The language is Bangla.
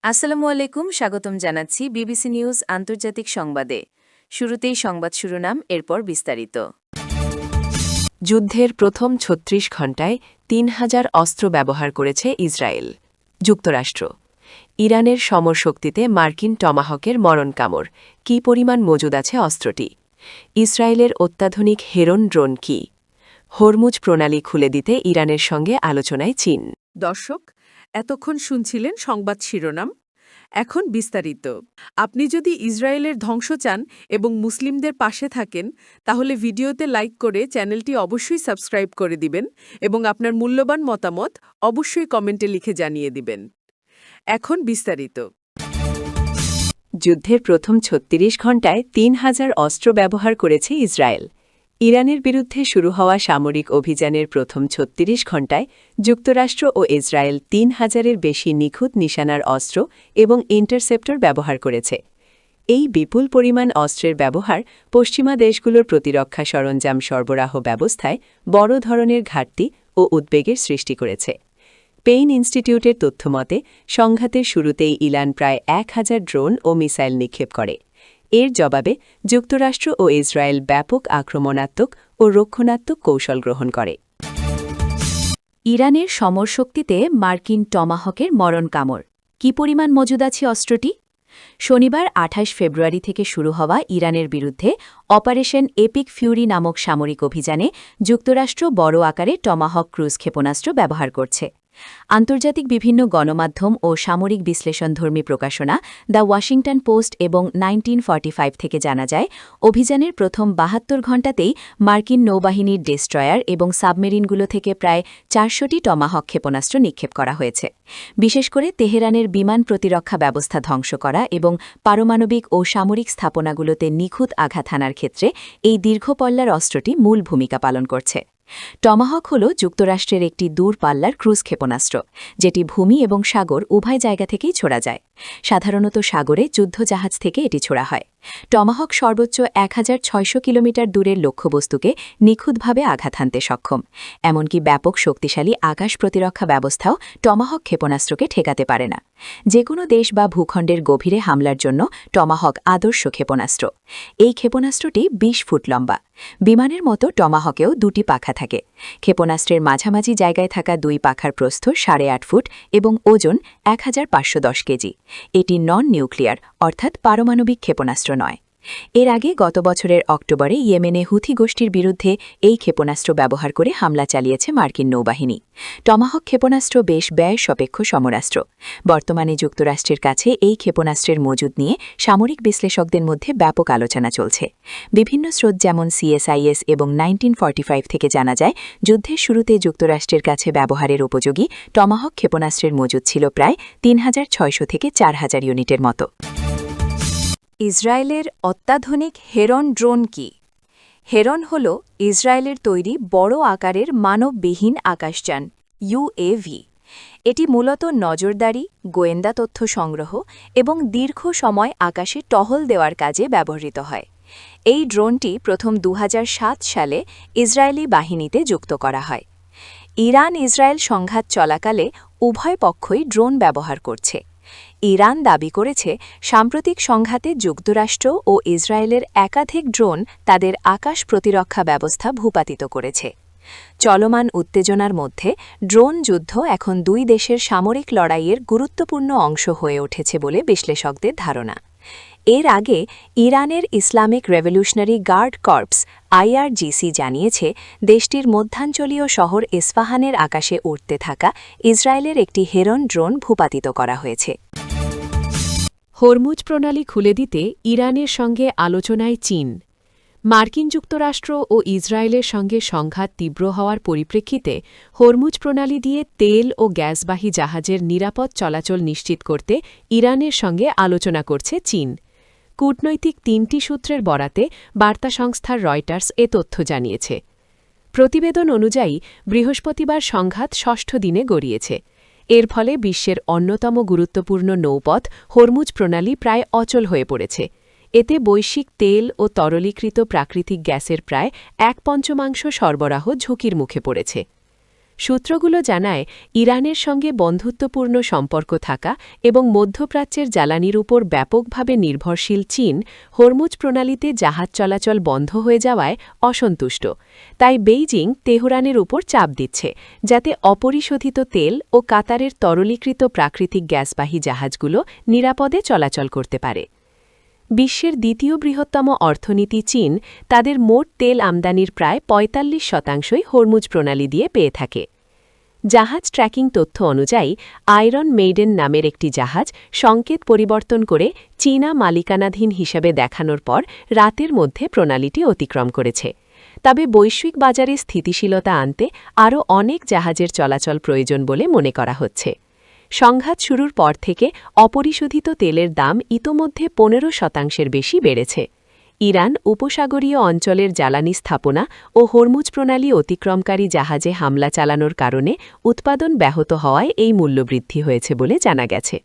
আসসালামু আলাইকুম, স্বাগতম জানাচ্ছি বিবিসি নিউজ আন্তর্জাতিক সংবাদে। শুরুতেই সংবাদ শিরোনাম, এরপর বিস্তারিত। যুদ্ধের প্রথম ৩৬ ঘণ্টায় ৩,০০০ অস্ত্র ব্যবহার করেছে ইসরায়েল। যুক্তরাষ্ট্র, ইরানের সমরশক্তিতে মার্কিন টমাহকের মরণ কামড়, কী পরিমাণ মজুদ আছে অস্ত্রটি? ইসরায়েলের অত্যাধুনিক হেরন ড্রোন কি? হরমুজ প্রণালী খুলে দিতে ইরানের সঙ্গে আলোচনায় চীন। দর্শক, এতক্ষণ শুনছিলেন সংবাদ শিরোনাম। এখন বিস্তারিত। আপনি যদি ইসরায়েলের ধ্বংস চান এবং মুসলিমদের পাশে থাকেন, তাহলে ভিডিওতে লাইক করে চ্যানেলটি অবশ্যই সাবস্ক্রাইব করে দিবেন এবং আপনার মূল্যবান মতামত অবশ্যই কমেন্টে লিখে জানিয়ে দিবেন। এখন বিস্তারিত। যুদ্ধের প্রথম ৩৬ ঘণ্টায় ৩,০০০ অস্ত্র ব্যবহার করেছে ইসরায়েল। ইরানের বিরুদ্ধে শুরু হওয়া সামরিক অভিযানের প্রথম ৩৬ ঘণ্টায় যুক্তরাষ্ট্র ও ইসরায়েল ৩,০০০-এর বেশি নিখুঁত নিশানার অস্ত্র এবং ইন্টারসেপ্টর ব্যবহার করেছে। এই বিপুল পরিমাণ অস্ত্রের ব্যবহার পশ্চিমা দেশগুলোর প্রতিরক্ষা সরঞ্জাম সরবরাহ ব্যবস্থায় বড় ধরনের ঘাটতি ও উদ্বেগের সৃষ্টি করেছে। পেইন ইনস্টিটিউটের তথ্যমতে সংঘাতের শুরুতেই ইরান প্রায় ১,০০০ ড্রোন ও মিসাইল নিক্ষেপ করে। এর জবাবে যুক্তরাষ্ট্র ও ইসরায়েল ব্যাপক আক্রমণাত্মক ও রক্ষণাত্মক কৌশল গ্রহণ করে। ইরানের সমরশক্তিতে মার্কিন টমাহকের মরণ কামড়, কী পরিমাণ মজুদ আছে অস্ত্রটি? শনিবার ২৮ ফেব্রুয়ারি থেকে শুরু হওয়া ইরানের বিরুদ্ধে অপারেশন এপিক ফিউরি নামক সামরিক অভিযানে যুক্তরাষ্ট্র বড় আকারে টমাহক ক্রুজ ক্ষেপণাস্ত্র ব্যবহার করছে। আন্তর্জাতিক বিভিন্ন গণমাধ্যম ও সামরিক বিশ্লেষণধর্মী প্রকাশনা দ্য ওয়াশিংটন পোস্ট এবং 1945 থেকে জানা যায়, অভিযানের প্রথম ৭২ ঘণ্টাতেই মার্কিন নৌবাহিনীর ডেস্ট্রয়ার এবং সাবমেরিনগুলো থেকে প্রায় ৪০০টি টমাহক ক্ষেপণাস্ত্র নিক্ষেপ করা হয়েছে। বিশেষ করে তেহরানের বিমান প্রতিরক্ষা ব্যবস্থা ধ্বংস করা এবং পারমাণবিক ও সামরিক স্থাপনাগুলোতে নিখুঁত আঘাত হানার ক্ষেত্রে এই দীর্ঘপল্লার অস্ত্রটি মূল ভূমিকা পালন করছে। টমাহক হল যুক্তরাষ্ট্রের একটি দূরপাল্লার ক্রুজ ক্ষেপণাস্ত্র, যেটি ভূমি এবং সাগর উভয় জায়গা থেকেই ছোড়া যায়। সাধারণত সাগরে যুদ্ধজাহাজ থেকে এটি ছোড়া হয়। টমাহক সর্বোচ্চ ১,৬০০ কিলোমিটার দূরের লক্ষ্যবস্তুকে নিখুঁতভাবে আঘাত হানতে সক্ষম। এমনকি ব্যাপক শক্তিশালী আকাশ প্রতিরক্ষা ব্যবস্থাও টমাহক ক্ষেপণাস্ত্রকে ঠেকাতে পারে না। যে কোনো দেশ বা ভূখণ্ডের গভীরে হামলার জন্য টমাহক আদর্শ ক্ষেপণাস্ত্র। এই ক্ষেপণাস্ত্রটি ২০ ফুট লম্বা। বিমানের মতো টমাহকেও দুটি পাখা থাকে। ক্ষেপণাস্ত্রের মাঝামাঝি জায়গায় থাকা দুই পাখার প্রস্থ ৮.৫ ফুট এবং ওজন ১,৫১০ কেজি। এটি নন নিউক্লিয়ার অর্থাৎ পারমাণবিক ক্ষেপণাস্ত্র নয়। এর আগে গত বছরের অক্টোবরে ইয়েমেনে হুথি গোষ্ঠীর বিরুদ্ধে এই ক্ষেপণাস্ত্র ব্যবহার করে হামলা চালিয়েছে মার্কিন নৌবাহিনী। টমাহক ক্ষেপণাস্ত্র বেশ ব্যয়সাপেক্ষ সমরাস্ত্র। বর্তমানে যুক্তরাষ্ট্রের কাছে এই ক্ষেপণাস্ত্রের মজুদ নিয়ে সামরিক বিশ্লেষকদের মধ্যে ব্যাপক আলোচনা চলছে। বিভিন্ন স্রোত যেমন CSIS এবং 1945 থেকে জানা যায়, যুদ্ধের শুরুতে যুক্তরাষ্ট্রের কাছে ব্যবহারের উপযোগী টমাহক ক্ষেপণাস্ত্রের মজুদ ছিল প্রায় ৩,৬০০ থেকে ৪,০০০ ইউনিটের মতো। ইসরায়েলের অত্যাধুনিক হেরন ড্রোন কি? হেরন হল ইসরায়েলের তৈরি বড় আকারের মানববিহীন আকাশযান, UAV। এটি মূলত নজরদারি, গোয়েন্দা তথ্য সংগ্রহ এবং দীর্ঘ সময় আকাশে টহল দেওয়ার কাজে ব্যবহৃত হয়। এই ড্রোনটি প্রথম ২০০৭ সালে ইসরায়েলি বাহিনীতে যুক্ত করা হয়। ইরান ইসরায়েল সংঘাত চলাকালে উভয় পক্ষই ড্রোন ব্যবহার করছে। ইরান দাবি করেছে, সাম্প্রতিক সংঘাতে যুক্তরাষ্ট্র ও ইসরায়েলের একাধিক ড্রোন তাদের আকাশ প্রতিরক্ষা ব্যবস্থা ভূপাতিত করেছে। চলমান উত্তেজনার মধ্যে ড্রোন যুদ্ধ এখন দুই দেশের সামরিক লড়াইয়ের গুরুত্বপূর্ণ অংশ হয়ে উঠেছে বলে বিশ্লেষকদের ধারণা। এর আগে ইরানের Islamic revolutionary guard corps IRGC জানিয়েছে, দেশটির মধ্যাঞ্চলীয় শহর ইস্পাহানের আকাশে উড়তে থাকা ইসরায়েলের একটি হেরন ড্রোন ভূপাতিত করা হয়েছে। হরমুজ প্রণালী খুলে দিতে ইরানের সঙ্গে আলোচনায় চীন। মার্কিন যুক্তরাষ্ট্র ও ইসরায়েলের সঙ্গে সংঘাত তীব্র হওয়ার পরিপ্রেক্ষিতে হরমুজ প্রণালী দিয়ে তেল ও গ্যাসবাহী জাহাজের নিরাপদ চলাচল নিশ্চিত করতে ইরানের সঙ্গে আলোচনা করছে চীন। কূটনৈতিক ৩টি সূত্রের বরাতে বার্তা সংস্থার রয়টার্স এ তথ্য জানিয়েছে। প্রতিবেদন অনুযায়ী বৃহস্পতিবার সংঘাত ৬ষ্ঠ দিনে গড়িয়েছে। এর ফলে বিশ্বের অন্যতম গুরুত্বপূর্ণ নৌপথ হরমুজ প্রণালী প্রায় অচল হয়ে পড়েছে। এতে বৈশ্বিক তেল ও তরলীকৃত প্রাকৃতিক গ্যাসের প্রায় ১/৫ সরবরাহ ঝুঁকির মুখে পড়েছে। সূত্রগুলো জানায় ইরানের সঙ্গে বন্ধুত্বপূর্ণ সম্পর্ক থাকা এবং মধ্যপ্রাচ্যের জ্বালানির উপর ব্যাপকভাবে নির্ভরশীল চীন হরমুজ প্রণালীতে জাহাজ চলাচল বন্ধ হয়ে যাওয়ায় অসন্তুষ্ট। তাই বেইজিং তেহরানের উপর চাপ দিচ্ছে যাতে অপরিশোধিত তেল ও কাতারের তরলীকৃত প্রাকৃতিক গ্যাসবাহী জাহাজগুলো নিরাপদে চলাচল করতে পারে। বিশ্বের দ্বিতীয় বৃহত্তম অর্থনীতি চীন তাদের মোট তেল আমদানির প্রায় ৪৫% হরমুজ প্রণালী দিয়ে পেয়ে থাকে। জাহাজ ট্র্যাকিং তথ্য অনুযায়ী আয়রন মেইডেন নামের একটি জাহাজ সংকেত পরিবর্তন করে চীনা মালিকানাধীন হিসেবে দেখানোর পর রাতের মধ্যে প্রণালীটি অতিক্রম করেছে। তবে বৈশ্বিক বাজারে স্থিতিশীলতা আনতে আরও অনেক জাহাজের চলাচল প্রয়োজন বলে মনে করা হচ্ছে। সংঘাত শুরুর পর থেকে অপরিশোধিত তেলের দাম ইতোমধ্যে ১৫% বেশি বেড়েছে। ইরান উপসাগরীয় অঞ্চলের জ্বালানি স্থাপনা ও হরমুজ প্রণালী অতিক্রমকারী জাহাজে হামলা চালানোর কারণে উৎপাদন ব্যাহত হওয়ায় এই মূল্যবৃদ্ধি হয়েছে বলে জানা গেছে।